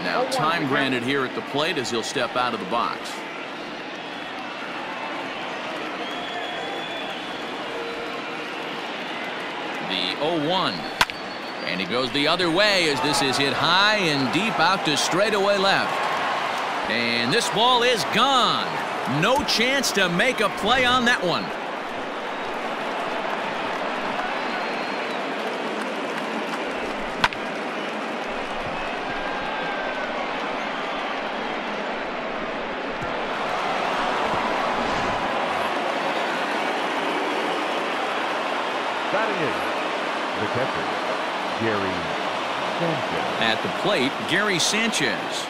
Now time granted here at the plate as he'll step out of the box. The 0-1. And he goes the other way as this is hit high and deep out to straightaway left. And this ball is gone. No chance to make a play on that one. Batting in, the catcher, Gary Sanchez. At the plate, Gary Sanchez.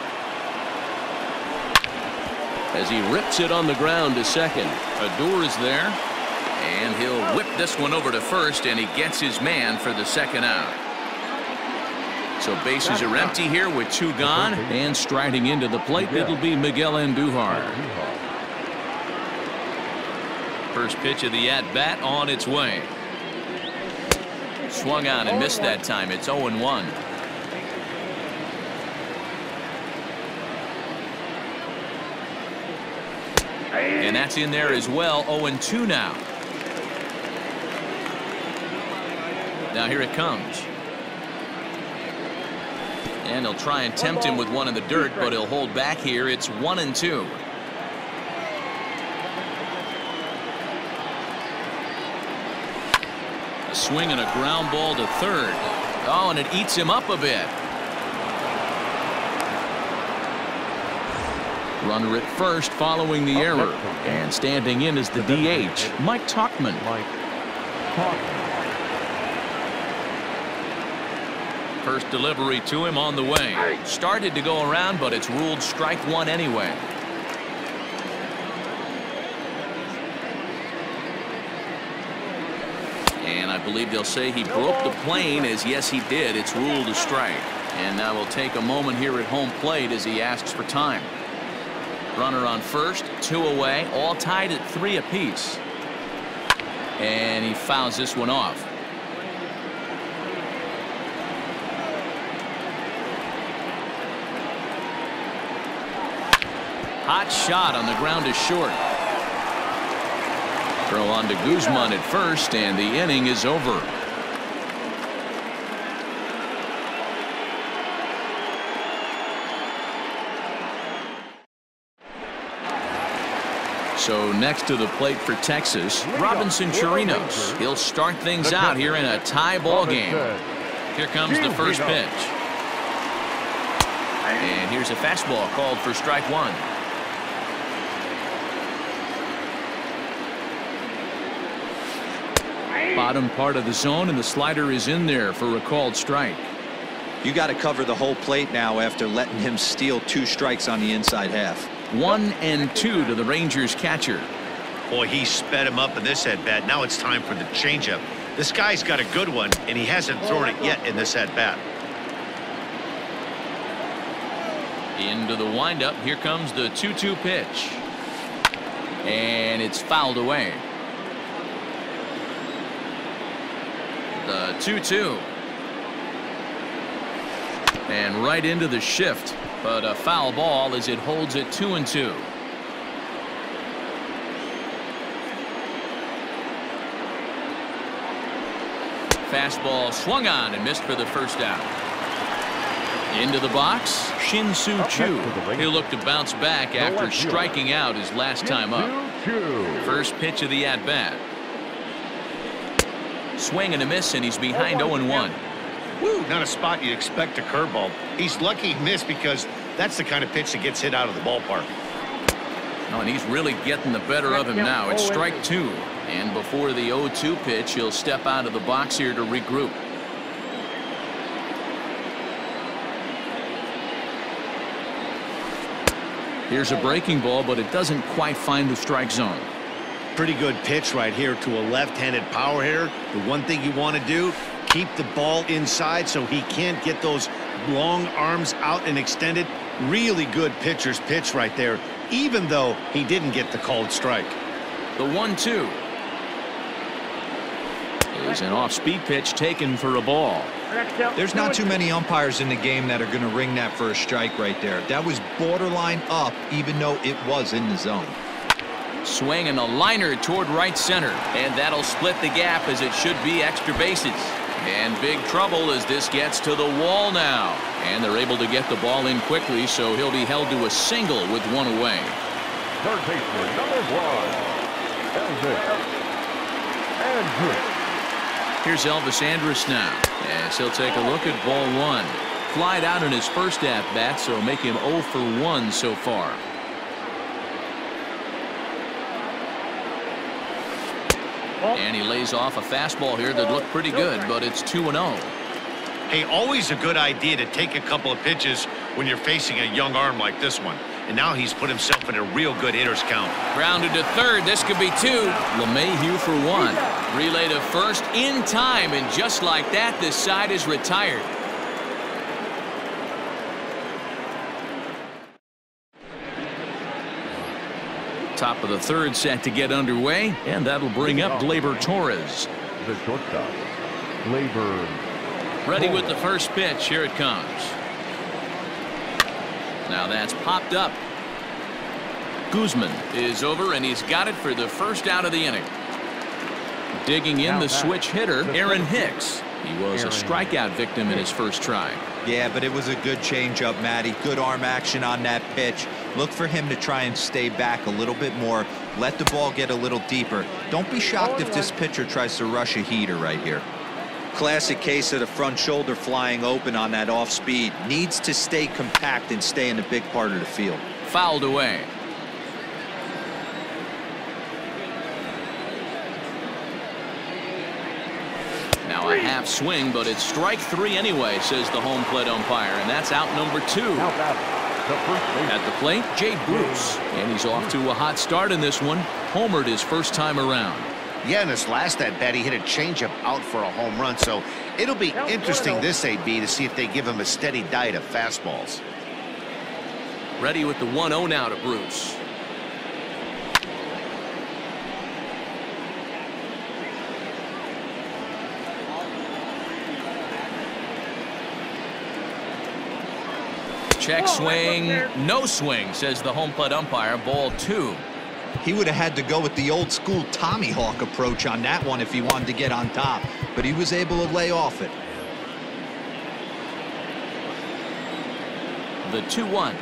As he rips it on the ground to second. Odor is there, and he'll whip this one over to first, and he gets his man for the second out. So bases are empty here with 2 gone, and striding into the plate, it'll be Miguel Andujar. First pitch of the at-bat on its way. Swung on and missed that time. It's 0-1. And that's in there as well. 0-2 now. Now here it comes. And he'll try and tempt him with one in the dirt, but he'll hold back here. It's 1-2. A swing and a ground ball to third. Oh, and it eats him up a bit. Runner at first following the error. And standing in is the DH, Mike Tauchman. First delivery to him on the way. Started to go around, but it's ruled strike 1 anyway. And I believe they'll say he broke the plane, as yes he did. It's ruled a strike. And now we'll take a moment here at home plate as he asks for time. Runner on first, 2 away, all tied at 3 apiece. And he fouls this one off. Hot shot on the ground is short. Throw on to Guzman at first, and the inning is over. So next to the plate for Texas, Robinson Chirinos. He'll start things out here in a tie ball game. Here comes the first pitch. And here's a fastball called for strike 1. Bottom part of the zone, and the slider is in there for a called strike. You got to cover the whole plate now after letting him steal 2 strikes on the inside half. 1-2 to the Rangers catcher. Boy, he sped him up in this at-bat. Now it's time for the changeup. This guy's got a good one, and he hasn't thrown it yet in this at-bat. Into the windup. Here comes the 2-2 pitch. And it's fouled away. The 2-2. And right into the shift. But a foul ball as it holds it 2-2. Fastball swung on and missed for the first out. Into the box, Shin-Soo Choo. He'll look to bounce back after striking out his last time up. First pitch of the at-bat. Swing and a miss, and he's behind 0-1. Woo, not a spot you'd expect a curveball. He's lucky he missed because that's the kind of pitch that gets hit out of the ballpark. Oh, and he's really getting the better of him now. It's strike 2. And before the 0-2 pitch, he'll step out of the box here to regroup. Here's a breaking ball, but it doesn't quite find the strike zone. Pretty good pitch right here to a left-handed power hitter. The one thing you want to do, keep the ball inside so he can't get those long arms out and extended. Really good pitcher's pitch right there, even though he didn't get the called strike. The 1-2 is an off-speed pitch taken for a ball. There's not too many umpires in the game that are going to ring that for a strike right there. That was borderline up, even though it was in the zone. Swing and a liner toward right center, and that'll split the gap as it should be extra bases. And big trouble as this gets to the wall now. And they're able to get the ball in quickly, so he'll be held to a single with one away. Third baseman, number 1. Here's Elvis Andrus now, as he'll take a look at ball 1. Flied out in his first at-bat, so make him 0 for 1 so far. And he lays off a fastball here that looked pretty good, but it's 2-0. Hey, always a good idea to take a couple of pitches when you're facing a young arm like this one. And now he's put himself in a real good hitter's count. Grounded to third. This could be 2. LeMahieu for 1. Relay to first in time, and just like that, this side is retired. Top of the third set to get underway, and that'll bring up Gleyber Torres. The shortstop, Gleyber. Ready with the first pitch. Here it comes. Now that's popped up. Guzman is over, and he's got it for the first out of the inning. Digging in the switch hitter, Aaron Hicks. He was a strikeout victim in his first try. Yeah, but it was a good changeup, Matty. Good arm action on that pitch. Look for him to try and stay back a little bit more. Let the ball get a little deeper. Don't be shocked if this pitcher tries to rush a heater right here. Classic case of the front shoulder flying open on that off speed. Needs to stay compact and stay in the big part of the field. Fouled away. Now a half swing, but it's strike 3 anyway, says the home plate umpire, and that's out number 2. At the plate, Jay Bruce, and he's off to a hot start in this one. Homered his first time around. Yeah, in his last at-bat, he hit a changeup out for a home run, so it'll be interesting this AB to see if they give him a steady diet of fastballs. Ready with the 1-0 now to Bruce. Check swing, no swing, says the home plate umpire. Ball 2. He would have had to go with the old school Tommy Hawk approach on that one if he wanted to get on top, but he was able to lay off it. The 2-1.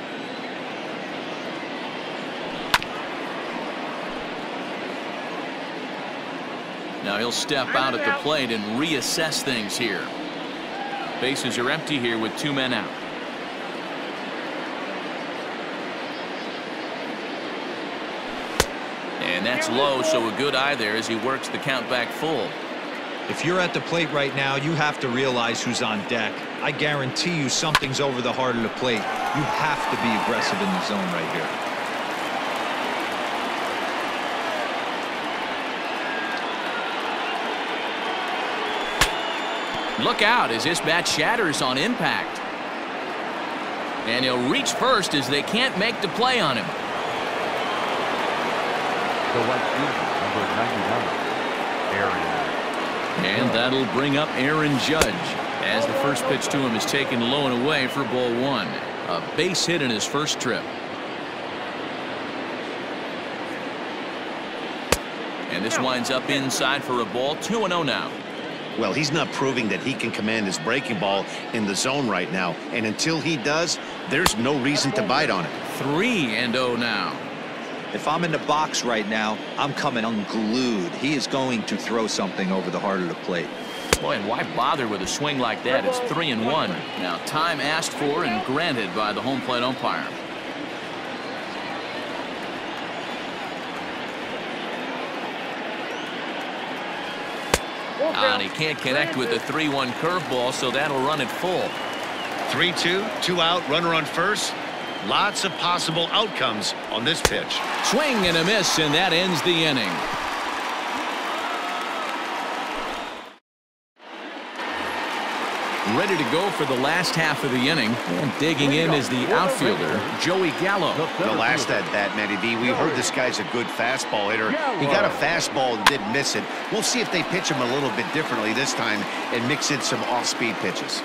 Now he'll step out at the plate and reassess things here. Bases are empty here with 2 men out. And that's low, so a good eye there as he works the count back full. If you're at the plate right now, you have to realize who's on deck. I guarantee you something's over the heart of the plate. You have to be aggressive in the zone right here. Look out as this bat shatters on impact. And he'll reach first as they can't make the play on him. The right fielder, number 99, Aaron. And that'll bring up Aaron Judge as the first pitch to him is taken low and away for ball 1. A base hit in his first trip. And this winds up inside for a ball. 2-0 now. Well, he's not proving that he can command his breaking ball in the zone right now. And until he does, there's no reason to bite on it. 3-0 now. If I'm in the box right now, I'm coming unglued. He is going to throw something over the heart of the plate. Boy, and why bother with a swing like that? It's 3-1. Now time asked for and granted by the home plate umpire. And he can't connect with the 3-1 curveball, so that'll run it full. 3-2, 2 out, runner on first. Lots of possible outcomes on this pitch. Swing and a miss, and that ends the inning. ready to go for the last half of the inning. And digging in is the outfielder, Joey Gallo. The last at that, Matty D, we heard this guy's a good fastball hitter. He got a fastball and did miss it. We'll see if they pitch him a little bit differently this time and mix in some off-speed pitches.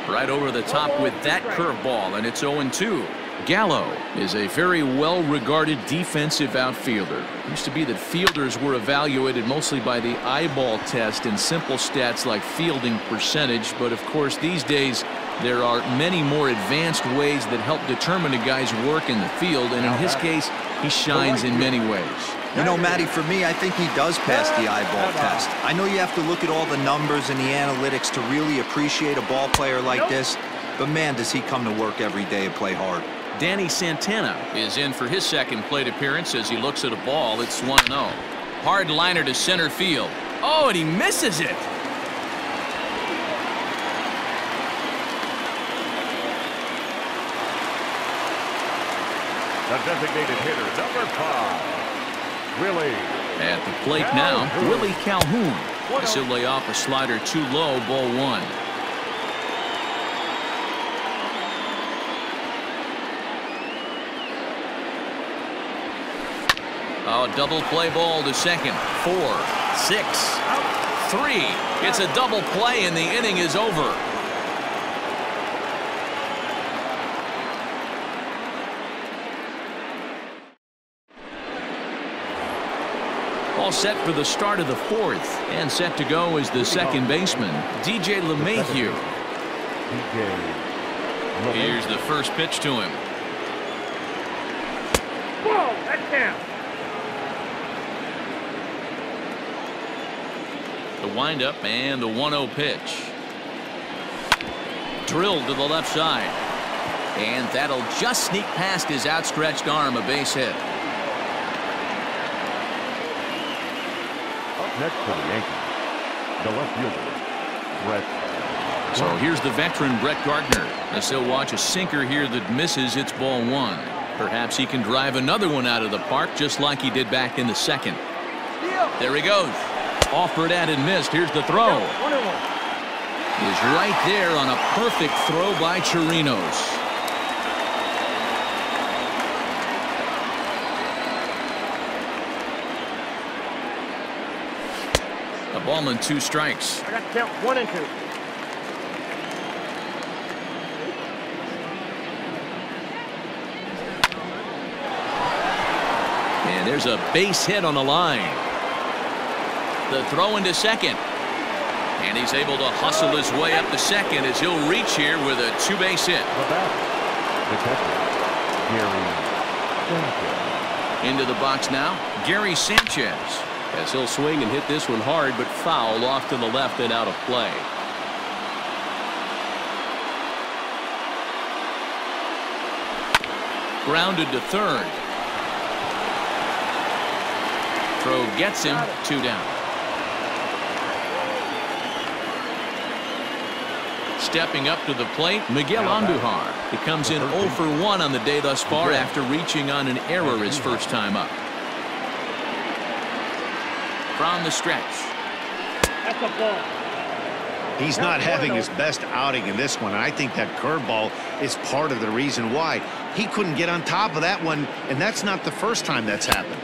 Right over the top with that curveball, and it's 0-2. Gallo is a very well-regarded defensive outfielder. It used to be that fielders were evaluated mostly by the eyeball test and simple stats like fielding percentage, but of course these days there are many more advanced ways that help determine a guy's work in the field, and in his case he shines in many ways. You know, Matty, for me, I think he does pass the eyeball test. I know you have to look at all the numbers and the analytics to really appreciate a ball player like this, but man, does he come to work every day and play hard. Danny Santana is in for his second plate appearance as he looks at a ball. It's 1-0. Hard liner to center field. Oh, and he misses it. The designated hitter, number 5. Willie. At the plate now, Willie Calhoun. As he'll lay off a slider too low, ball 1. Oh, double play ball to second. 4, 6, 3. It's a double play and the inning is over. All set for the start of the 4th, and set to go is the second baseman, DJ LeMahieu. Here's the first pitch to him. Whoa, that's down. The windup and the 1-0 pitch. Drilled to the left side. And that'll just sneak past his outstretched arm, a base hit. Next for the Yankees, the left fielder, Brett. So here's the veteran Brett Gardner. As he'll watch a sinker here that misses. It's ball 1. Perhaps he can drive another one out of the park just like he did back in the second. There he goes. Offered at and missed. Here's the throw. Is right there on a perfect throw by Chirinos. A ball and 2 strikes. I got to count 1 and 2. And there's a base hit on the line. The throw into second. And he's able to hustle his way up to second as he'll reach here with a 2-base hit. The catcher, Gary. Into the box now, Gary Sanchez. As he'll swing and hit this one hard, but foul off to the left and out of play. Grounded to third. Throw gets him. 2 down. Stepping up to the plate, Miguel Andujar. He comes in 0 for 1 on the day thus far after reaching on an error his first time up. From the stretch. That's a ball. He's not having his best outing in this one. I think that curveball is part of the reason why. He couldn't get on top of that one, and that's not the first time that's happened.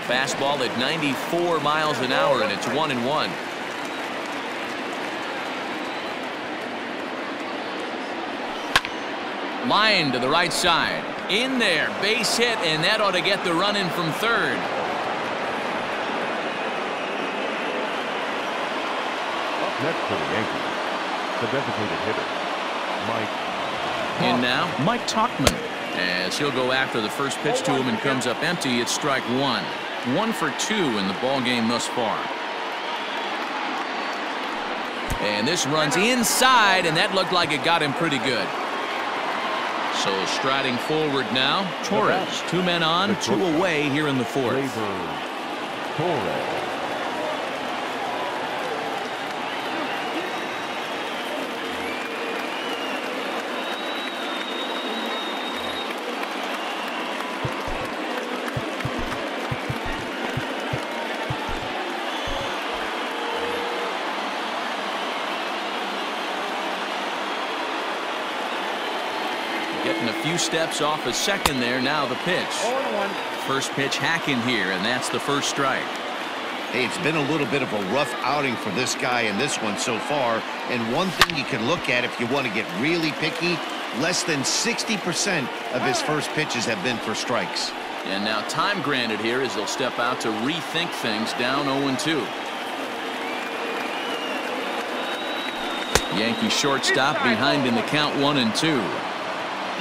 Fastball at 94 miles an hour, and it's 1-1. Line to the right side. In there, base hit, and that ought to get the run in from third. Next for the Yankees, the designated hitter, Mike. In now, Mike Tauchman. As he'll go after the first pitch to him and comes up empty, it's strike 1. 1 for 2 in the ball game thus far. And this runs inside, and that looked like it got him pretty good. So striding forward now, Torres. 2 men on, 2 away here in the 4th. Torres. Getting a few steps off a second there. Now the pitch. 0-1. First pitch hacking here, and that's the first strike. Hey, it's been a little bit of a rough outing for this guy in this one so far. And one thing you can look at if you want to get really picky, less than 60% of his first pitches have been for strikes. And now time granted here as he'll step out to rethink things down 0-2. Yankee shortstop behind in the count 1-2.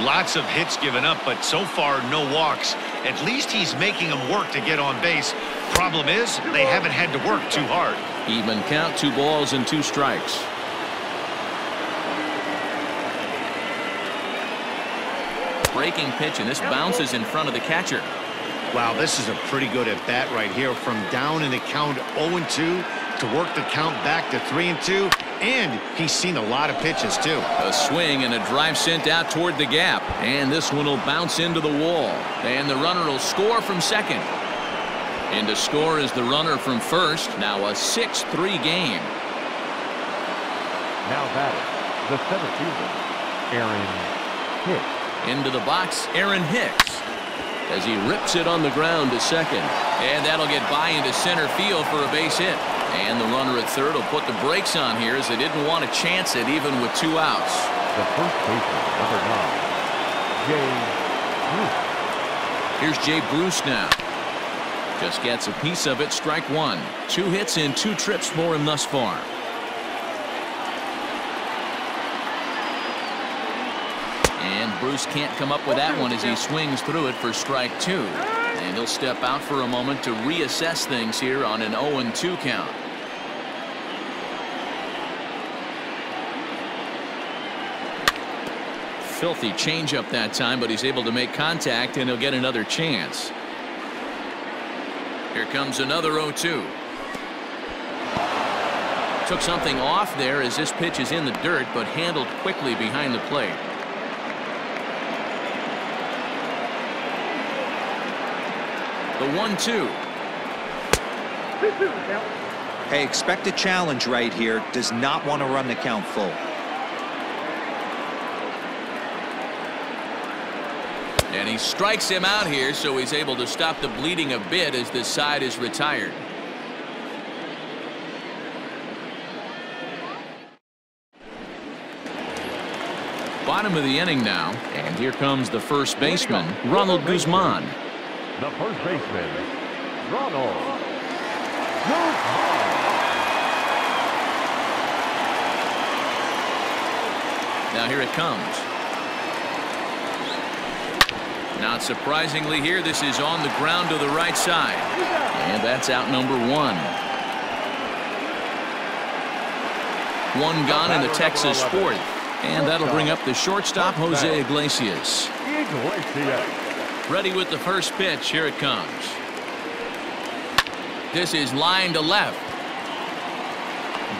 Lots of hits given up, but so far no walks. At least he's making them work to get on base. Problem is, they haven't had to work too hard. Even count, 2 balls and 2 strikes. Breaking pitch, and this bounces in front of the catcher. Wow, this is a pretty good at bat right here. From down in the count 0-2 to work the count back to 3-2. And he's seen a lot of pitches, too. A swing and a drive sent out toward the gap. And this one will bounce into the wall. And the runner will score from second. And to score is the runner from first. Now a 6-3 game. Now batting, the center fielder, Aaron Hicks. Into the box, Aaron Hicks, as he rips it on the ground to second. And that'll get by into center field for a base hit. And the runner at third will put the brakes on here as they didn't want to chance it even with 2 outs. The first baseman, number 9, Jay Bruce. Here's Jay Bruce now. Just gets a piece of it, strike 1. 2 hits and 2 trips for him thus far. And Bruce can't come up with that one as he swings through it for strike 2. And he'll step out for a moment to reassess things here on an 0-2 count. Filthy changeup that time, but he's able to make contact and he'll get another chance. Here comes another 0-2. Took something off there as this pitch is in the dirt, but handled quickly behind the plate. The 1-2. Hey, expect a challenge right here. Does not want to run the count full. And he strikes him out here, so he's able to stop the bleeding a bit as this side is retired. Bottom of the inning now, and here comes the first baseman, Ronald Guzman. The first baseman, Ronald Guzman. Now here it comes. Not surprisingly here, this is on the ground to the right side. And that's out number 1. 1 gone in the Texas 4th. And that'll bring up the shortstop, Jose Iglesias. Ready with the first pitch. Here it comes. This is line to left.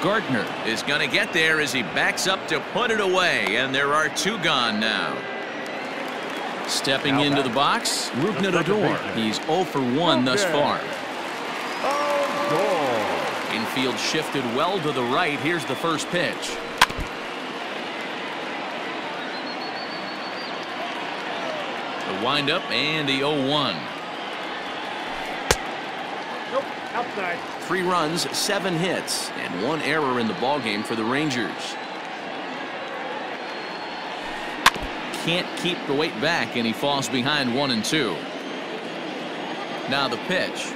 Gardner is going to get there as he backs up to put it away. And there are 2 gone now. Stepping into the box, Rougned Odor. He's 0 for 1 thus far. Infield shifted well to the right. Here's the first pitch. The windup and the 0-1. Nope, outside. 3 runs, 7 hits, and 1 error in the ballgame for the Rangers. Can't keep the weight back, and he falls behind 1-2. Now the pitch.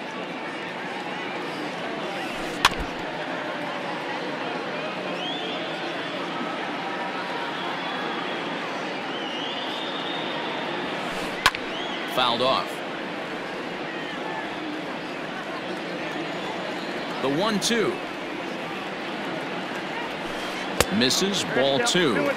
Fouled off. The 1-2. Misses, ball 2.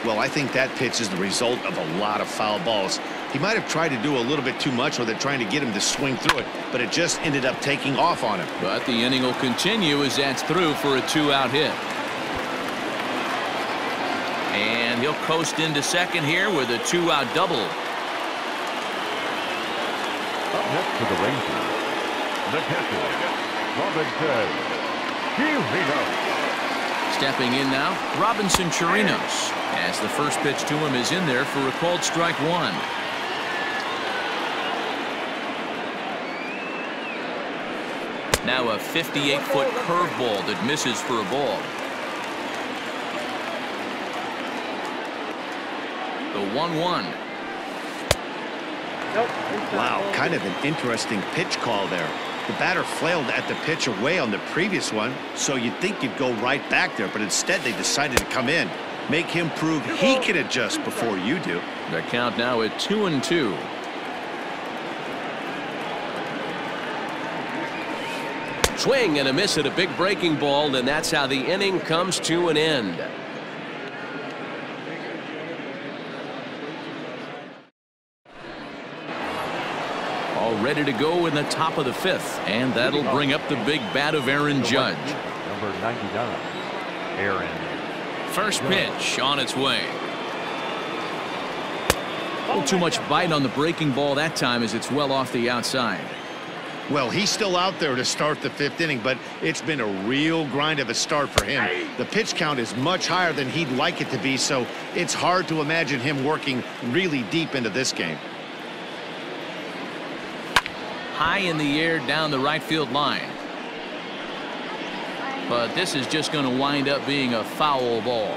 Well, I think that pitch is the result of a lot of foul balls. He might have tried to do a little bit too much with it, trying to get him to swing through it, but it just ended up taking off on him. But the inning will continue as that's through for a 2-out hit. And he'll coast into second here with a 2-out double. Up next to the Rangers, the catcher, Robinson Chirinos. Stepping in now, Robinson Chirinos. As the first pitch to him is in there for a called strike one. Now a 58-foot curveball that misses for a ball. The 1-1. Wow, kind of an interesting pitch call there. The batter flailed at the pitch away on the previous one, so you'd think you'd go right back there, but instead they decided to come in. Make him prove he can adjust before you do. The count now at 2-2. Swing and a miss at a big breaking ball, and that's how the inning comes to an end. All ready to go in the top of the fifth, and that'll bring up the big bat of Aaron Judge. Number 99, Aaron. First pitch on its way. Not too much bite on the breaking ball that time as it's well off the outside. Well, he's still out there to start the fifth inning, but it's been a real grind of a start for him. The pitch count is much higher than he'd like it to be, so it's hard to imagine him working really deep into this game. High in the air down the right field line. But this is just going to wind up being a foul ball.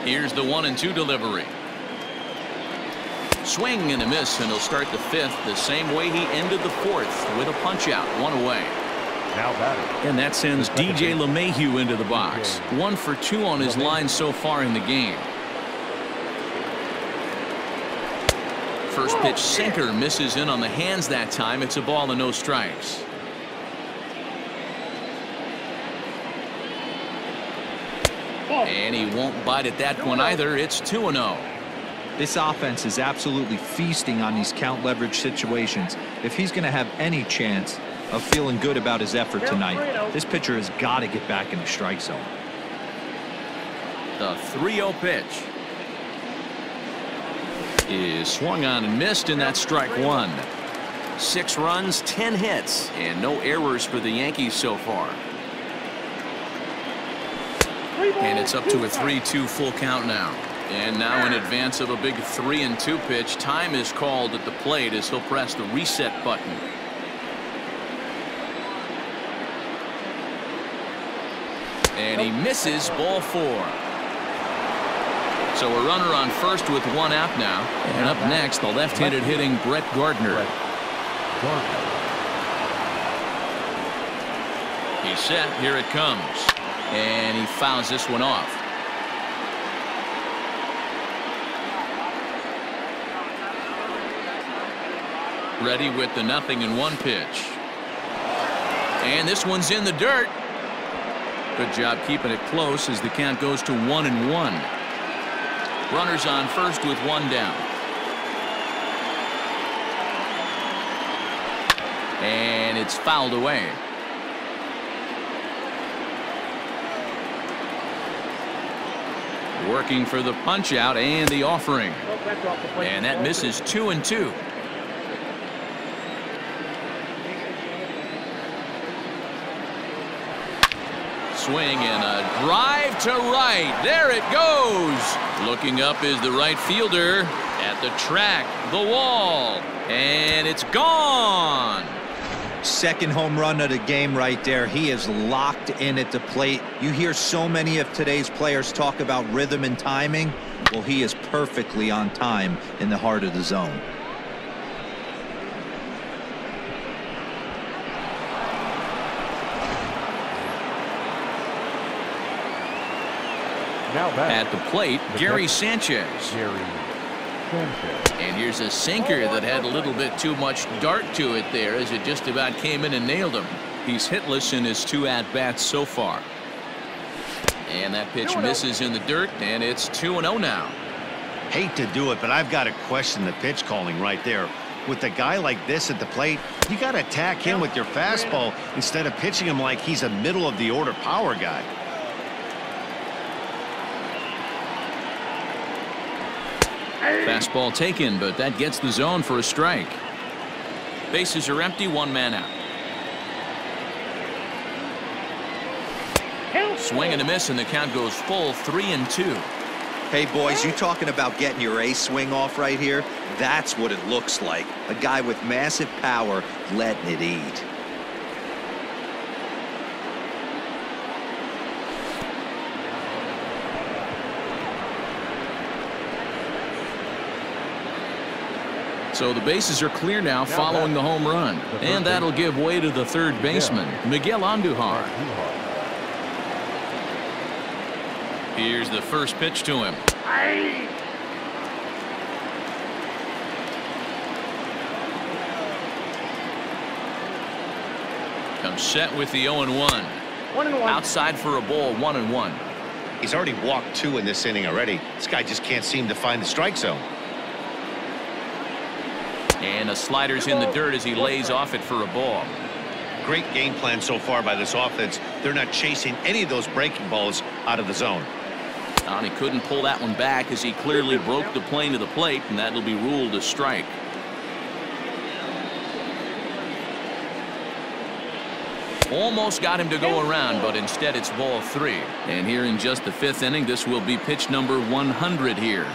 Here's the 1-2 delivery. Swing and a miss, and he'll start the fifth the same way he ended the fourth with a punch out, one away. Now batting. And that sends DJ LeMahieu into the box. 1 for 2 on his line so far in the game. First pitch sinker misses in on the hands that time. It's a ball and no strikes. And he won't bite at that one either. It's 2-0. This offense is absolutely feasting on these count leverage situations. If he's going to have any chance of feeling good about his effort tonight, this pitcher has got to get back in the strike zone. The 3-0 pitch is swung on and missed, and that's strike one. 6 runs, 10 hits, and no errors for the Yankees so far. And it's up to a 3-2 full count now. And now in advance of a big 3-2 pitch, time is called at the plate as he'll press the reset button. And he misses, ball 4. So a runner on first with 1 out now. And up next, the left-handed hitting Brett Gardner. He's set, here it comes. And he fouls this one off. Ready with the 0-1 pitch. And this one's in the dirt. Good job keeping it close as the count goes to 1-1. Runners on first with 1 down. And it's fouled away. Working for the punch out and the offering. And that misses 2-2. Swing and a drive to right. There it goes. Looking up is the right fielder at the track, the wall, and it's gone. Second home run of the game right there. He is locked in at the plate. You hear so many of today's players talk about rhythm and timing. Well, he is perfectly on time in the heart of the zone. Now back at the plate, Gary Sanchez. And here's a sinker that had a little bit too much dart to it there as it just about came in and nailed him. He's hitless in his 2 at-bats so far. And that pitch misses in the dirt, and it's 2-0 now. Hate to do it, but I've got to question the pitch calling right there. With a guy like this at the plate, you got to attack him with your fastball instead of pitching him like he's a middle-of-the-order power guy. Fastball taken, but that gets the zone for a strike. Bases are empty, 1 man out. Swing and a miss, and the count goes full 3-2. Hey, boys, you talking about getting your ace swing off right here? That's what it looks like. A guy with massive power letting it eat. So the bases are clear now following the home run. And that'll give way to the third baseman, Miguel Andujar. Here's the first pitch to him. Comes set with the 0-1. 1-1. Outside for a ball, 1-1. He's already walked 2 in this inning already. This guy just can't seem to find the strike zone. And a slider's in the dirt as he lays off it for a ball. Great game plan so far by this offense. They're not chasing any of those breaking balls out of the zone. And he couldn't pull that one back as he clearly broke the plane to the plate, and that'll be ruled a strike. Almost got him to go around, but instead it's ball 3. And here in just the 5th inning, this will be pitch number 100 here.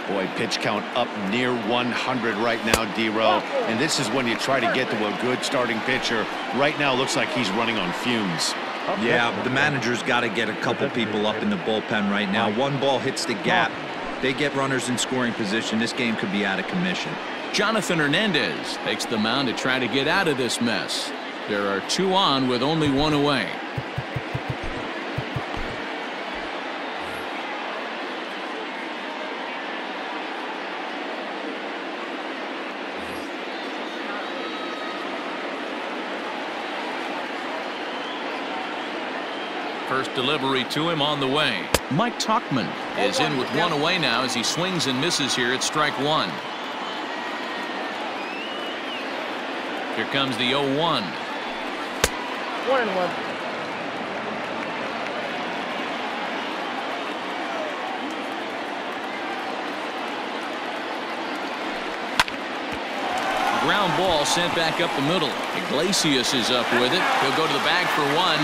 Boy, pitch count up near 100 right now, D-Row. And this is when you try to get to a good starting pitcher. Right now, looks like he's running on fumes. Yeah, the manager's got to get a couple people up in the bullpen right now. One ball hits the gap. They get runners in scoring position. This game could be out of commission. Jonathan Hernandez takes the mound to try to get out of this mess. There are 2 on with only 1 away. First delivery to him on the way. Mike Tauchman is in with 1 away now as he swings and misses here at strike 1. Here comes the 0-1. 1-1. Ground ball sent back up the middle. Iglesias is up with it. He'll go to the bag for 1.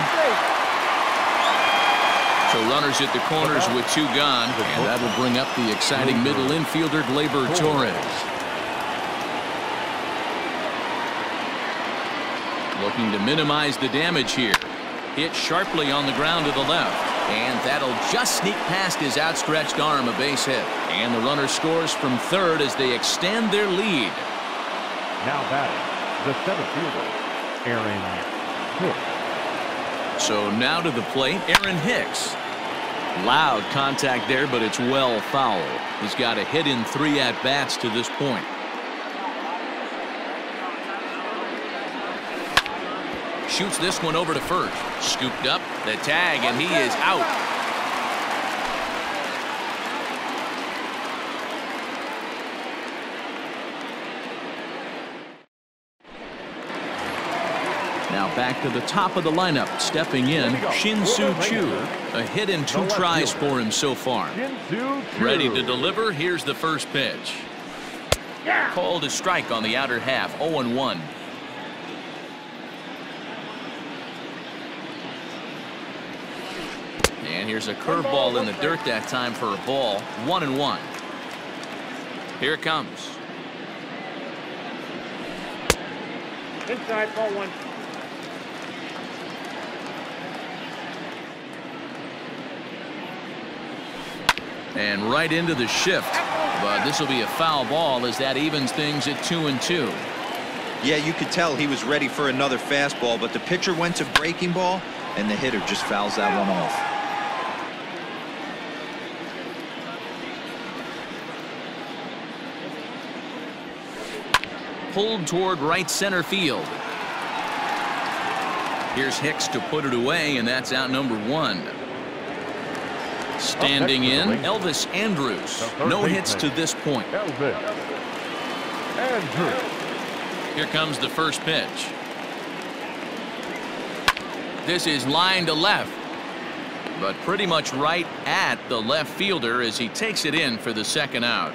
So runners at the corners with 2 gone, and that'll bring up the exciting middle infielder Gleyber Torres. Looking to minimize the damage here. Hit sharply on the ground to the left, and that'll just sneak past his outstretched arm, a base hit. And the runner scores from third as they extend their lead. Now batting, the center fielder, Aaron Hicks. So now to the plate, Aaron Hicks. Loud contact there, but it's well foul. He's got a hit in 3 at-bats to this point. Shoots this one over to first. Scooped up, the tag, and he is out. Now back to the top of the lineup. Stepping in, Shin-Soo Choo. A hit in 2 tries for him so far. Ready to deliver. Here's the first pitch. Called a strike on the outer half. 0-1. And here's a curveball in the dirt that time for a ball. 1-1. Here it comes. Inside, ball 1. And right into the shift. But this will be a foul ball as that evens things at 2-2. Yeah, you could tell he was ready for another fastball, but the pitcher went to breaking ball, and the hitter just fouls that one off. Pulled toward right center field. Here's Hicks to put it away, and that's out number 1. Standing in, Elvis Andrus. No hits to this point. Elvis Andrus. Here comes the first pitch. This is line to left, but pretty much right at the left fielder as he takes it in for the second out.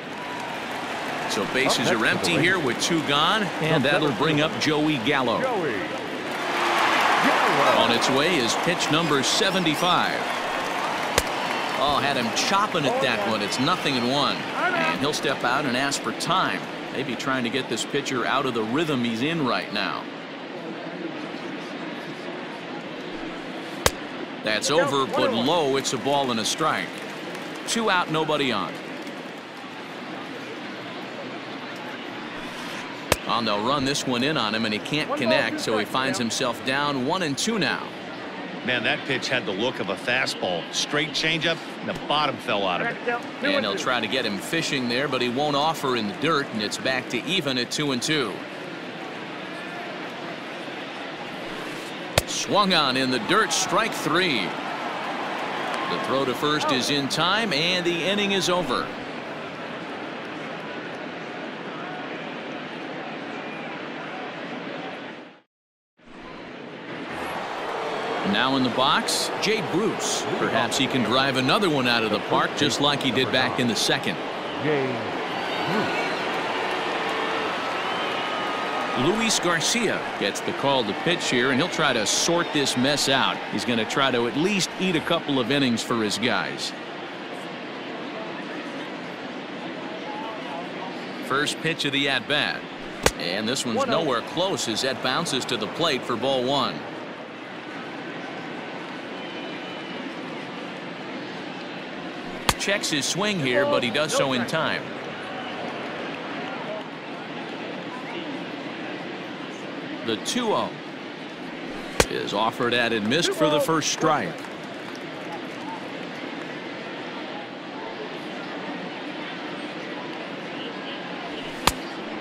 So bases are empty here with 2 gone, and that'll bring up Joey Gallo. On its way is pitch number 75. Oh, had him chopping at that one. It's 0-1. And he'll step out and ask for time. Maybe trying to get this pitcher out of the rhythm he's in right now. That's over, but low. It's a ball and a strike. 2 out, nobody on. And they'll run this one in on him, and he can't connect, so he finds himself down 1-2 now. Man, that pitch had the look of a fastball. Straight changeup, and the bottom fell out of it. And he'll try to get him fishing there, but he won't offer in the dirt, and it's back to even at 2-2. Swung on in the dirt, strike 3. The throw to first is in time, and the inning is over. Now in the box, Jay Bruce. Perhaps he can drive another one out of the park just like he did back in the second. Luis Garcia gets the call to pitch here, and he'll try to sort this mess out. He's going to try to at least eat a couple of innings for his guys. First pitch of the at-bat. And this one's nowhere close as that bounces to the plate for ball 1. Checks his swing here, but he does so in time. The 2-0 is offered at and missed for the first strike.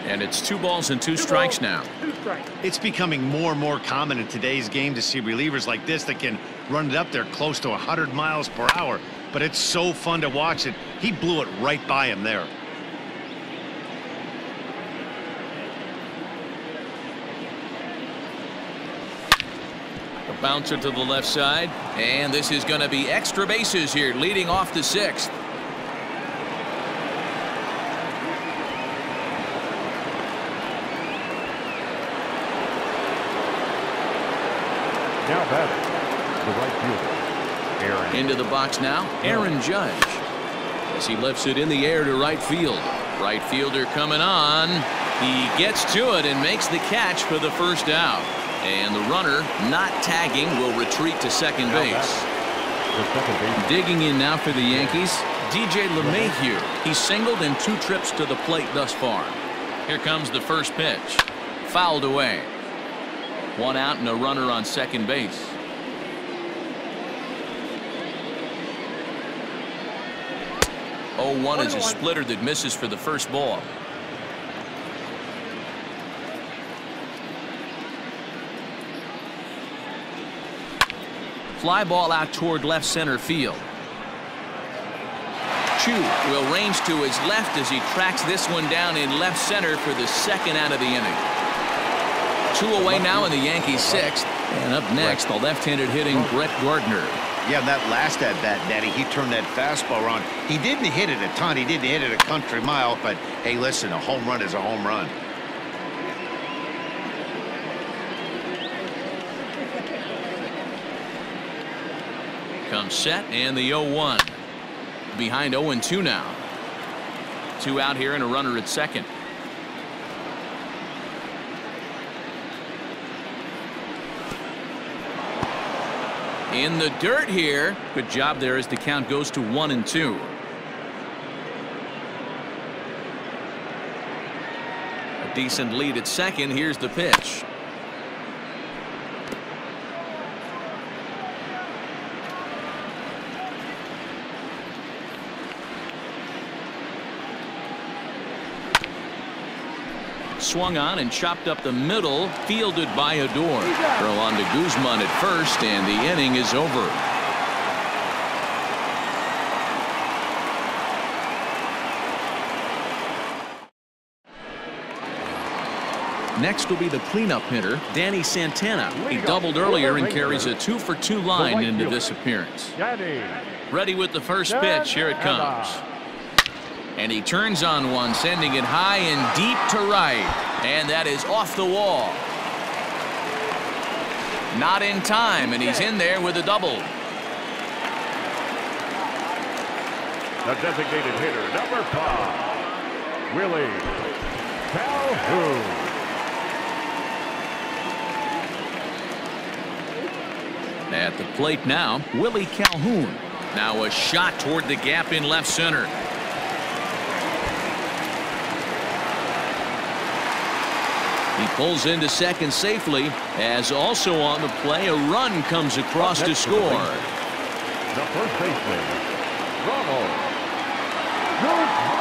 And it's 2 balls and 2 strikes now. It's becoming more and more common in today's game to see relievers like this that can run it up there close to 100 miles per hour. But it's so fun to watch it. He blew it right by him there. A bouncer to the left side, and this is going to be extra bases here, leading off the 6th. Now batting, the right fielder. Into the box now, Aaron Judge. As he lifts it in the air to right field. Right fielder coming on. He gets to it and makes the catch for the first out. And the runner, not tagging, will retreat to second base. Digging in now for the Yankees, DJ LeMahieu. He's singled in 2 trips to the plate thus far. Here comes the first pitch. Fouled away. 1 out and a runner on second base. 0-1 is a splitter that misses for the first ball. Fly ball out toward left center field. Chu will range to his left as he tracks this one down in left center for the second out of the inning. 2 away now in the Yankees 6th. And up next, the left-handed hitting Brett Gardner. Yeah, that last at-bat, Daddy, he turned that fastball around. He didn't hit it a ton. He didn't hit it a country mile. But, hey, listen, a home run is a home run. Comes set, and the 0-1. Behind 0-2 now. 2 out here and a runner at second. In the dirt here. Good job there as the count goes to 1-2. A decent lead at second. Here's the pitch. Swung on and chopped up the middle, fielded by Adore. Throw on to Guzman at first, and the inning is over. Next will be the cleanup hitter, Danny Santana. He doubled earlier and carries a 2-for-2 line into this appearance. Ready with the first pitch. Here it comes. And he turns on one, sending it high and deep to right. And that is off the wall. Not in time, and he's in there with a double. The designated hitter, number 5, Willie Calhoun. At the plate now, Willie Calhoun. Now a shot toward the gap in left center. He pulls into second safely, as also on the play a run comes across to score. The first baseman, Ronald.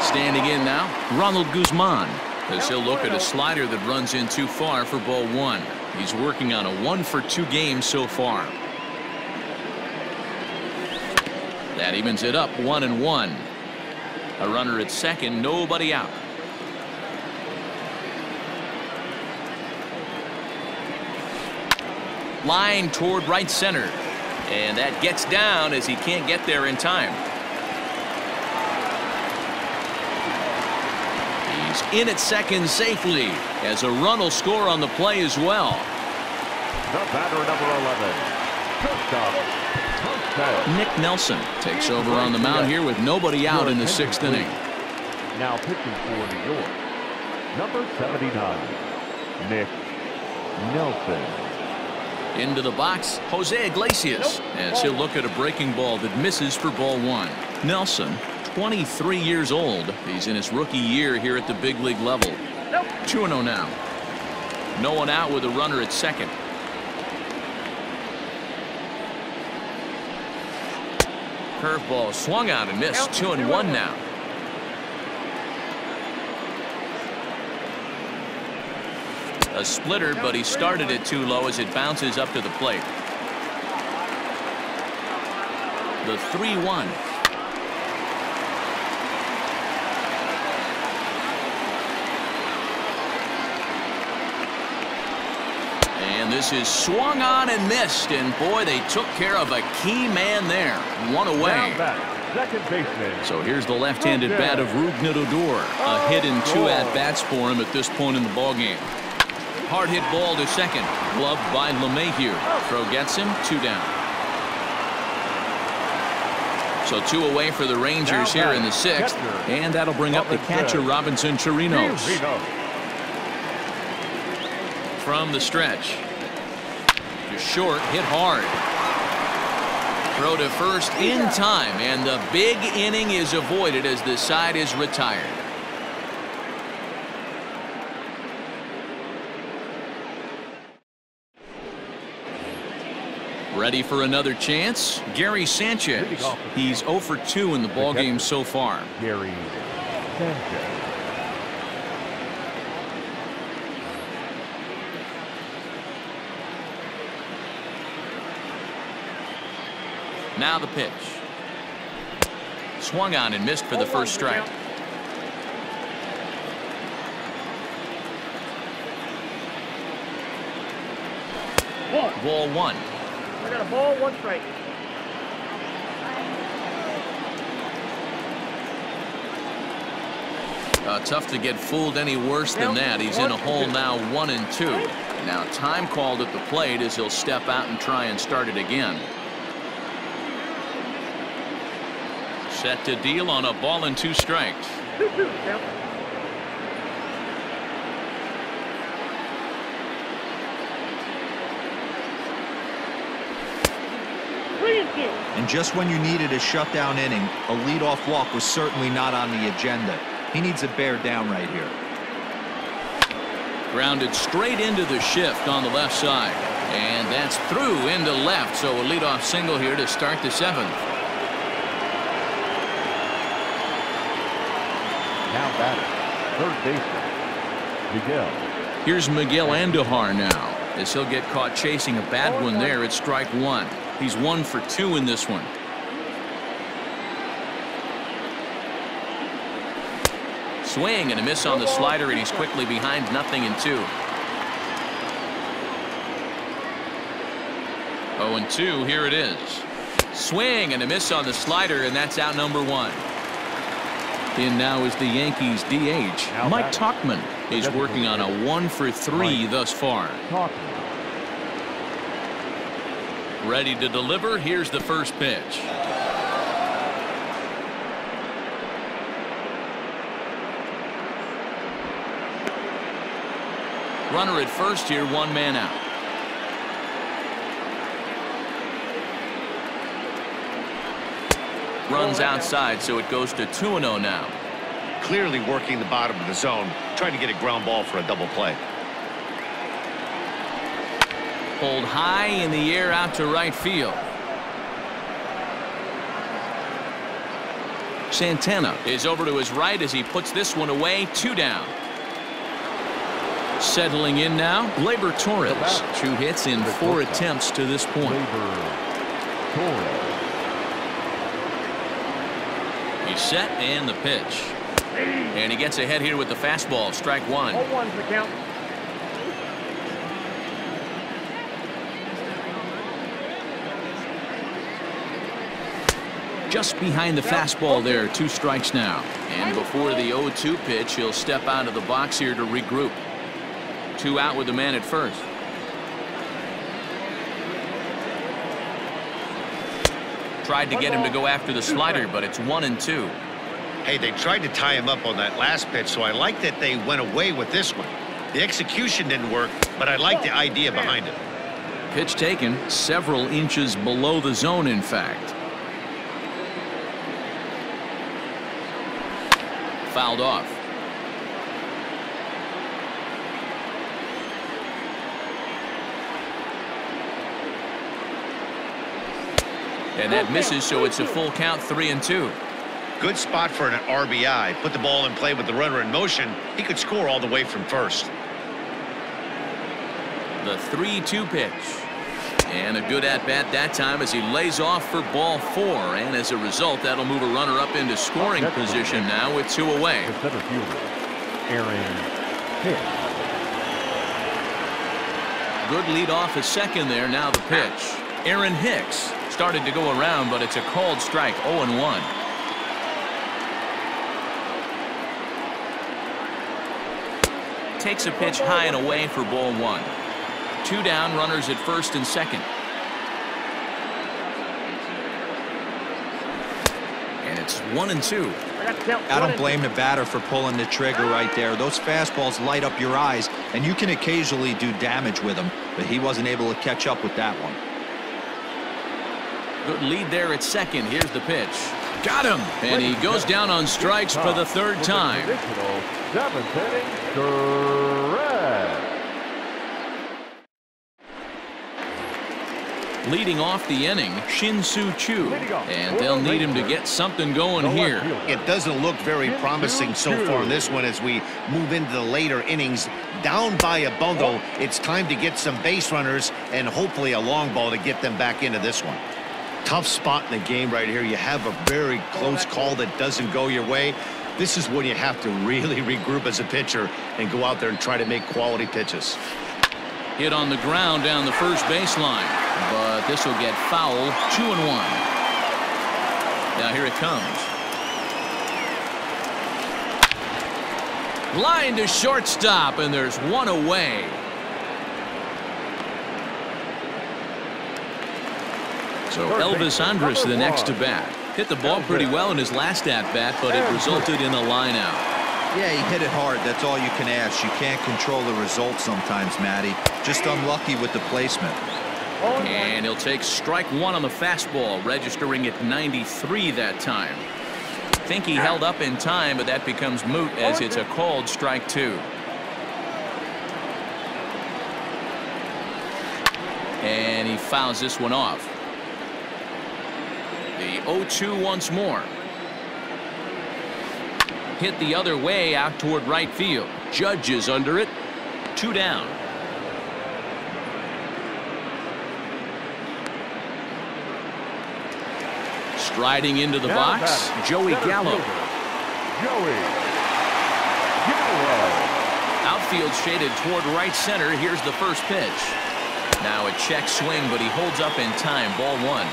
Standing in now, Ronald Guzman, as he'll look at a slider that runs in too far for ball 1. He's working on a 1-for-2 game so far. That evens it up 1-1. A runner at second, nobody out. Line toward right center, and that gets down as he can't get there in time. He's in at second safely, as a run will score on the play as well. The batter, number 11, Nick Nelson takes over on the mound here with nobody out in the 6th inning. Now pitching for New York, number 79, Nick Nelson. Into the box, Jose Iglesias, as he'll look at a breaking ball that misses for ball 1. Nelson, 23 years old. He's in his rookie year here at the big league level. 2-0 now. No one out with a runner at second. Curveball swung out and missed. 2-1 now. A splitter, but he started it too low as it bounces up to the plate. The 3-1. And this is swung on and missed, and boy, they took care of a key man there. One away. Second baseman. So here's the left-handed bat of Rougned Odor. A hit and 2 at-bats for him at this point in the ballgame. Hard hit ball to second, gloved by LeMahieu. Throw gets him, 2 down. So 2 away for the Rangers here in the 6th, and that'll bring up the catcher Robinson Chirinos. From the stretch, to short, hit hard. Throw to first in time, and the big inning is avoided as the side is retired. Ready for another chance? Gary Sanchez. He's 0 for 2 in the ballgame so far. Gary Sanchez. Now the pitch. Swung on and missed for the first strike. Ball 1. I got a ball, 1 strike. Tough to get fooled any worse than that. He's in a hole now, 1-2. Now time called at the plate as he'll step out and try and start it again. Set to deal on a ball and 2 strikes. 2-2. And just when you needed a shutdown inning, a leadoff walk was certainly not on the agenda. He needs to bear down right here. Grounded straight into the shift on the left side. And that's through into left, so a leadoff single here to start the 7th. Now batter, third baseman, Miguel. Here's Miguel Andujar now, as he'll get caught chasing a bad one there at strike 1. He's 1 for 2 in this one. Swing and a miss on the slider, and he's quickly behind 0-2. 0-2, here it is. Swing and a miss on the slider, and that's out number 1. In now is the Yankees DH, Mike Tauchman. He's working on a 1 for 3 thus far. Ready to deliver. Here's the first pitch. Runner at first here, 1 man out. Runs outside, so it goes to 2-0 now. Clearly working the bottom of the zone, trying to get a ground ball for a double play. Pulled high in the air out to right field. Santana is over to his right as he puts this one away. 2 down. Settling in now, Gleyber Torres. 2 hits in 4 attempts to this point. He's set and the pitch. And he gets ahead here with the fastball. Strike 1. 0-1's the count. Just behind the fastball there. 2 strikes now. And before the 0-2 pitch, he'll step out of the box here to regroup. 2 out with the man at first. Tried to get him to go after the slider, but it's 1-2. Hey, they tried to tie him up on that last pitch, so I like that they went away with this one. The execution didn't work, but I like the idea behind it. Pitch taken several inches below the zone, in fact. Fouled off. And that misses, so it's a full count. 3-2. Good spot for an RBI. Put the ball in play with the runner in motion. He could score all the way from first. The 3-2 pitch. And a good at-bat that time as he lays off for ball 4. And as a result, that'll move a runner up into scoring position now with 2 away. The center fielder, Aaron Hicks. Good lead off at second there. Now the pitch. Aaron Hicks started to go around, but it's a called strike. 0-1. Takes a pitch high and away for ball 1. 2 down, runners at first and second. And it's 1-2. I don't blame the batter for pulling the trigger right there. Those fastballs light up your eyes, and you can occasionally do damage with them, but he wasn't able to catch up with that one. Good lead there at second. Here's the pitch. Got him. And he goes down on strikes for the 3rd time. 7th inning, correct. Leading off the inning, Shin-Soo Choo. And they'll need him to get something going here. It doesn't look very promising so far in this one as we move into the later innings. Down by a bundle, it's time to get some base runners and hopefully a long ball to get them back into this one. Tough spot in the game right here. You have a very close call that doesn't go your way. This is when you have to really regroup as a pitcher and go out there and try to make quality pitches. Hit on the ground down the first baseline, but this will get foul. 2-1. Now here it comes. Line to shortstop, and there's 1 away. So Elvis Andrus the next to bat. Hit the ball pretty well in his last at-bat, but it resulted in a line out. Yeah, he hit it hard. That's all you can ask. You can't control the result sometimes, Matty. Just unlucky with the placement. And he'll take strike 1 on the fastball, registering at 93 that time. Think he held up in time, but that becomes moot as it's a called strike 2. And he fouls this one off. The 0-2 once more. Hit the other way out toward right field. Judge is under it. 2 down. Striding into the box, Joey Gallo. Outfield shaded toward right center. Here's the first pitch. Now a check swing, but he holds up in time. Ball 1.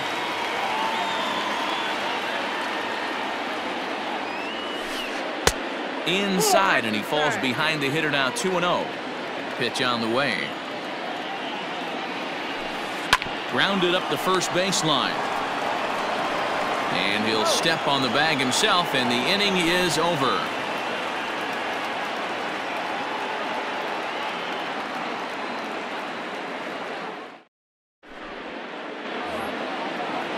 Inside, and he falls behind the hitter now. 2-0. Pitch on the way. Grounded up the first baseline. And he'll step on the bag himself, and the inning is over.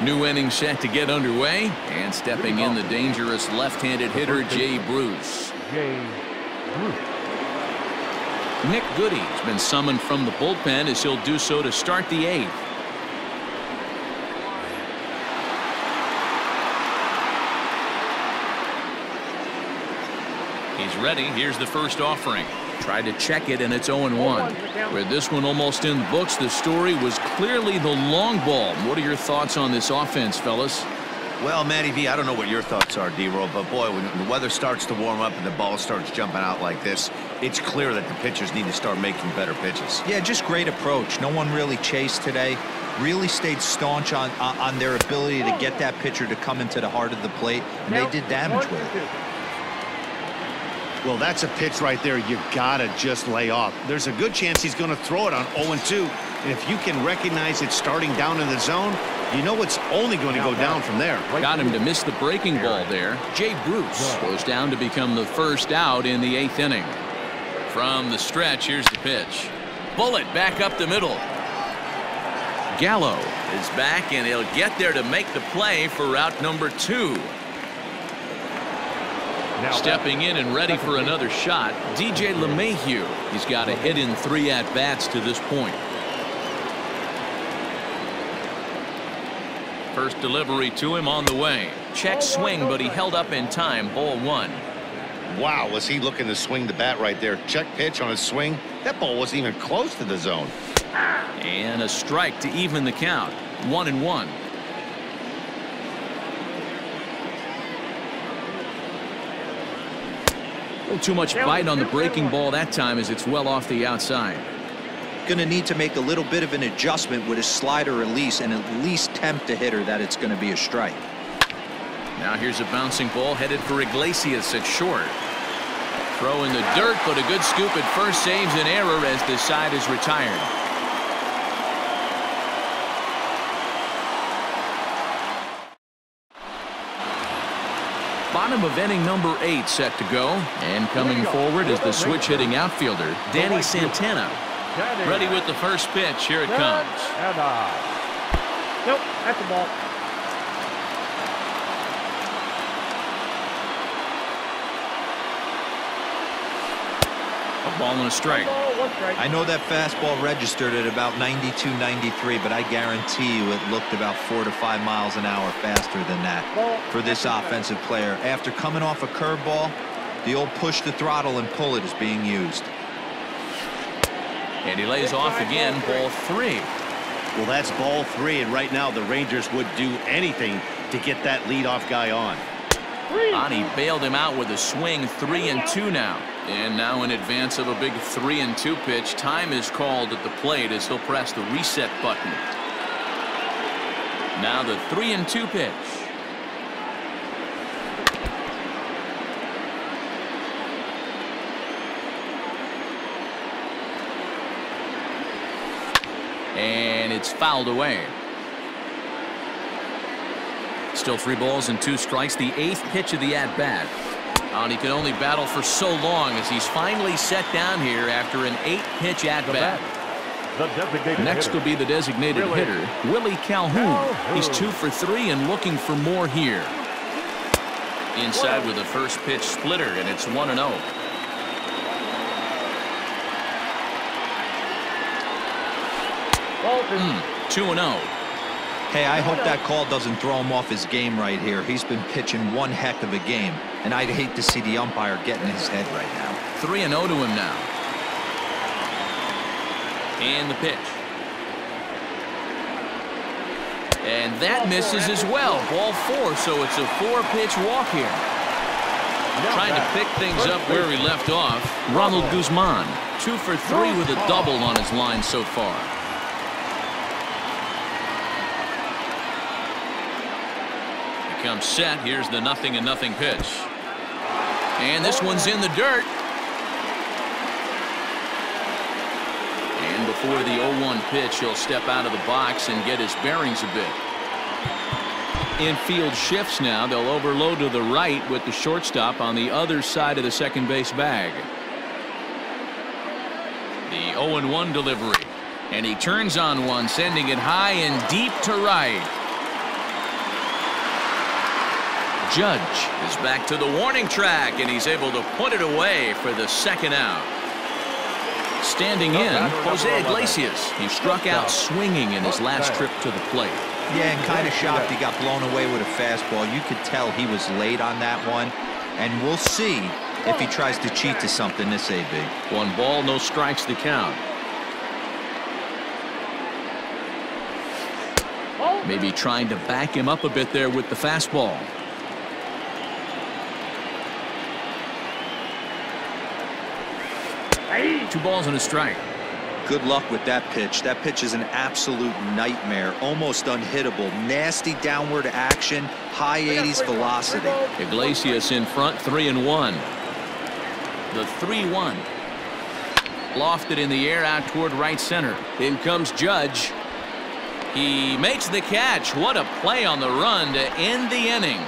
New inning set to get underway, and stepping in the dangerous left-handed hitter Jay Bruce. Nick Goody's been summoned from the bullpen as he'll do so to start the 8th. He's ready. Here's the first offering. Tried to check it, and it's 0-1. With this one almost in the books, the story was clearly the long ball. What are your thoughts on this offense, fellas? Well, Matty V, I don't know what your thoughts are, D-Roll, but boy, when the weather starts to warm up and the ball starts jumping out like this, it's clear that the pitchers need to start making better pitches. Yeah, just great approach. No one really chased today. Really stayed staunch on their ability to get that pitcher to come into the heart of the plate, and they did damage with it. Well, that's a pitch right there you gotta just lay off. There's a good chance he's going to throw it on 0-2. And if you can recognize it starting down in the zone, you know it's only going to go down from there. Got him to miss the breaking ball there. Jay Bruce goes down to become the first out in the 8th inning. From the stretch, here's the pitch. Bullet back up the middle. Gallo is back, and he'll get there to make the play for route number 2. Stepping in and ready for another shot, DJ LeMahieu. He's got a hit in 3 at-bats to this point. First delivery to him on the way. Check swing, but he held up in time. Ball 1. Wow, was he looking to swing the bat right there? Check pitch on his swing. That ball wasn't even close to the zone. And a strike to even the count. 1-1. A little too much bite on the breaking ball that time as it's well off the outside. Going to need to make a little bit of an adjustment with his slider release and at least tempt the hitter that it's going to be a strike. Now here's a bouncing ball headed for Iglesias at short. Throw in the dirt, but a good scoop at first saves an error as this side is retired. Bottom of inning number 8 set to go, and coming forward is the switch hitting outfielder Danny Santana. Ready with the first pitch. Here it comes. Nope, that's the ball. A ball and a strike. I know that fastball registered at about 92, 93, but I guarantee you it looked about 4 to 5 miles an hour faster than that for this offensive player. After coming off a curveball, the old push the throttle and pull it is being used. And he lays off again. Ball 3. Well, that's ball 3, and right now the Rangers would do anything to get that leadoff guy on. Ani bailed him out with a swing. 3-2 now. And now in advance of a big 3-2 pitch, time is called at the plate as he'll press the reset button. Now the 3-2 pitch. And it's fouled away. Still 3 balls and 2 strikes. The 8th pitch of the at-bat. And he can only battle for so long as he's finally set down here after an 8-pitch at-bat. Next will be the designated hitter, Willie Calhoun. He's 2 for 3 and looking for more here. Inside with the first pitch splitter, and it's 1-0. 2-0. Hey, I hope that call doesn't throw him off his game right here. He's been pitching one heck of a game, and I'd hate to see the umpire get in his head right now. 3-0 to him now. And the pitch. And that misses as well. Ball 4, so it's a 4-pitch walk here. Trying to pick things up where he left off. Ronald Guzman, 2 for 3 with a double on his line so far. Comes set. Here's the 0-0 pitch. And this one's in the dirt. And before the 0-1 pitch, he'll step out of the box and get his bearings a bit. Infield shifts now. They'll overload to the right with the shortstop on the other side of the second base bag. The 0-1 delivery. And he turns on one, sending it high and deep to right. Judge is back to the warning track, and he's able to put it away for the second out. Standing in, Jose Iglesias. He struck out swinging in his last trip to the plate. Yeah, and kind of shocked he got blown away with a fastball. You could tell he was late on that one. And we'll see if he tries to cheat to something this AB. 1 ball, no strikes to count. Maybe trying to back him up a bit there with the fastball. Hey. 2 balls and a strike. Good luck with that pitch. That pitch is an absolute nightmare. Almost unhittable. Nasty downward action. High 80s velocity. Iglesias in front, 3-1. The 3-1. Lofted in the air out toward right center. In comes Judge. He makes the catch. What a play on the run to end the inning.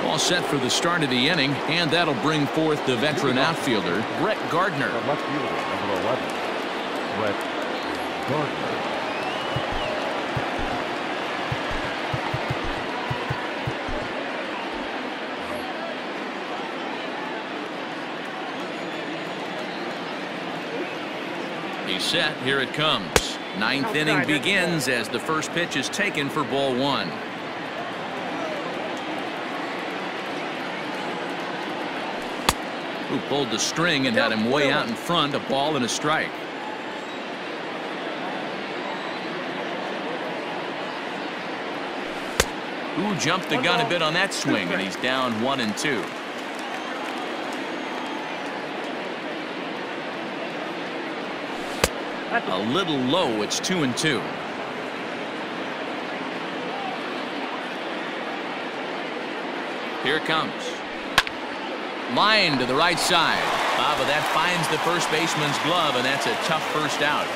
All set for the start of the inning, and that'll bring forth the veteran outfielder, Brett Gardner. The left fielder, number 11, Brett Gardner. He's set. Here it comes. 9th inning begins as the first pitch is taken for ball 1. Who pulled the string and had him way out in front. A ball and a strike. Who jumped the gun a bit on that swing, and he's down 1-2. A little low. It's 2-2. Here it comes. Line to the right side. But that finds the first baseman's glove, and that's a tough first out.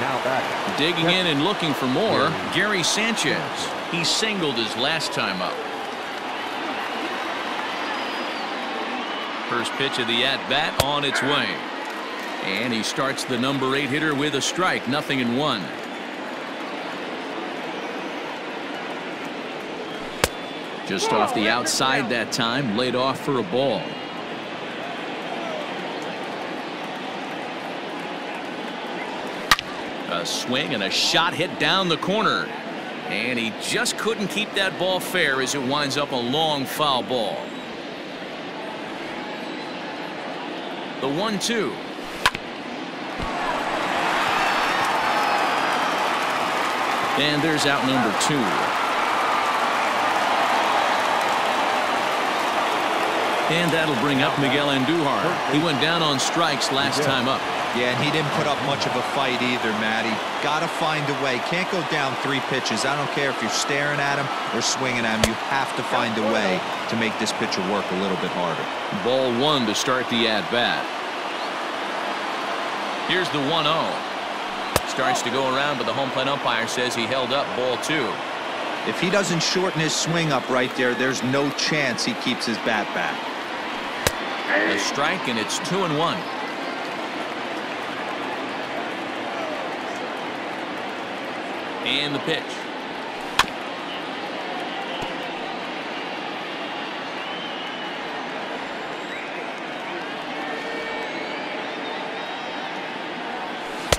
Now back. Digging in and looking for more, Gary Sanchez. He singled his last time up. First pitch of the at-bat on its way. And he starts the number 8 hitter with a strike. 0-1. Just off the outside that time. Laid off for a ball. A swing and a shot hit down the corner. And he just couldn't keep that ball fair as it winds up a long foul ball. The 1-2. And there's out number 2. And that'll bring up Miguel Andujar. He went down on strikes last time up. Yeah, and he didn't put up much of a fight either, Matty. Got to find a way. Can't go down 3 pitches. I don't care if you're staring at him or swinging at him. You have to find a way to make this pitcher work a little bit harder. Ball 1 to start the at-bat. Here's the 1-0. Starts to go around, but the home plate umpire says he held up ball 2. If he doesn't shorten his swing up right there, there's no chance he keeps his bat back. A strike, and it's 2-1. And the pitch.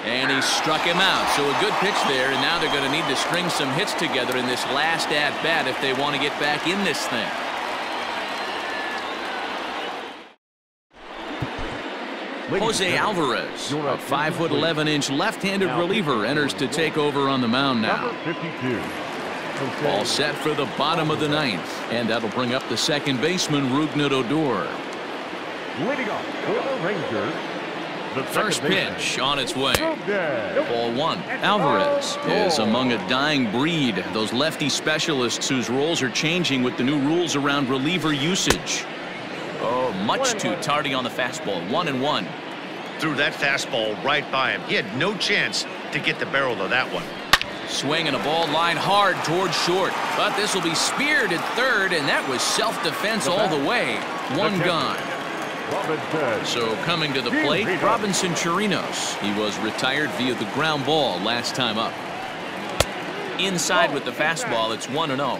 And he struck him out. So a good pitch there, and now they're going to need to string some hits together in this last at-bat if they want to get back in this thing. Jose Alvarez, a 5'11" left-handed reliever, enters to take over on the mound now. Number 52. All set for the bottom of the 9th, and that'll bring up the second baseman, Rougned Odor. Leading off for the Rangers. The First pitch on its way. Rougned. Ball 1. Alvarez is among a dying breed. Those lefty specialists whose roles are changing with the new rules around reliever usage. Oh, much too tardy on the fastball. 1-1. Threw that fastball right by him. He had no chance to get the barrel of that one. Swing and a ball line hard towards short. But this will be speared at third, and that was self-defense all the way. 1 gone. Robinson. So coming to the plate, Robinson Chirinos. He was retired via the ground ball last time up. Inside with the fastball, it's 1-0.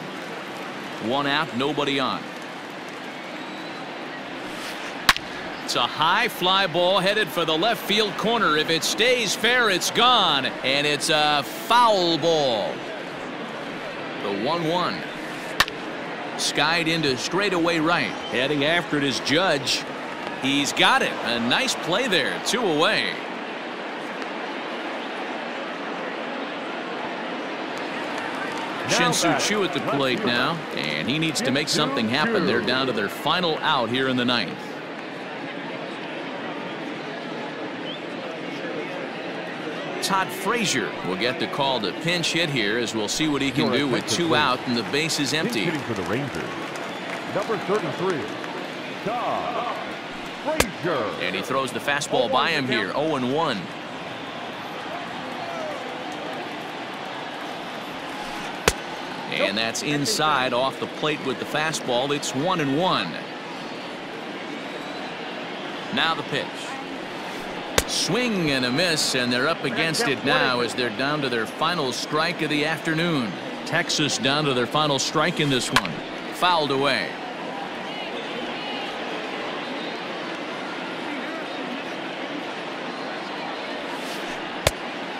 1 out, nobody on. It's a high fly ball headed for the left field corner. If it stays fair, it's gone. And it's a foul ball. The 1-1. Skied into straightaway right. Heading after it is Judge. He's got it. A nice play there. 2 away. Shin-Soo Choo at the plate now. And he needs to make something happen. They're down to their final out here in the 9th. Todd Frazier will get the call to pinch hit here, as we'll see what he can do with 2 out and the base is empty. Hitting for the Rangers, number 33, Todd Frazier. And he throws the fastball by him here. 0-1. And that's inside off the plate with the fastball. It's 1-1. Now the pitch. Swing and a miss, and they're up against it now as they're down to their final strike of the afternoon. Texas down to their final strike in this one. Fouled away.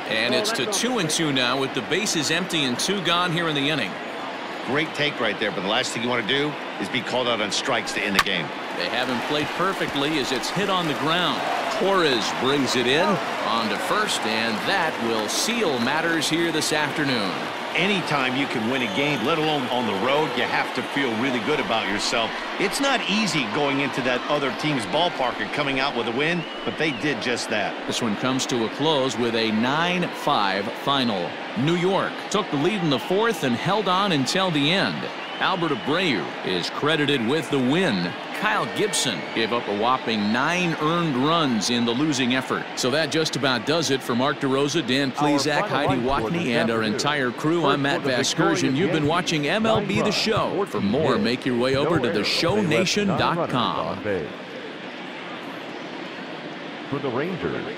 And it's to 2-2 now with the bases empty and 2 gone here in the inning. Great take right there, but the last thing you want to do is be called out on strikes to end the game. They haven't played perfectly as it's hit on the ground. Torres brings it in on to first, and that will seal matters here this afternoon. Anytime you can win a game, let alone on the road, you have to feel really good about yourself. It's not easy going into that other team's ballpark and coming out with a win, but they did just that. This one comes to a close with a 9-5 final. New York took the lead in the 4th and held on until the end. Albert Abreu is credited with the win. Kyle Gibson gave up a whopping 9 earned runs in the losing effort. So that just about does it for Mark DeRosa, Dan Plesac, Heidi Watney, and our entire crew. I'm Matt Vasgersian. You've been watching MLB The Show. For more, make your way over to theshownation.com. For the Rangers,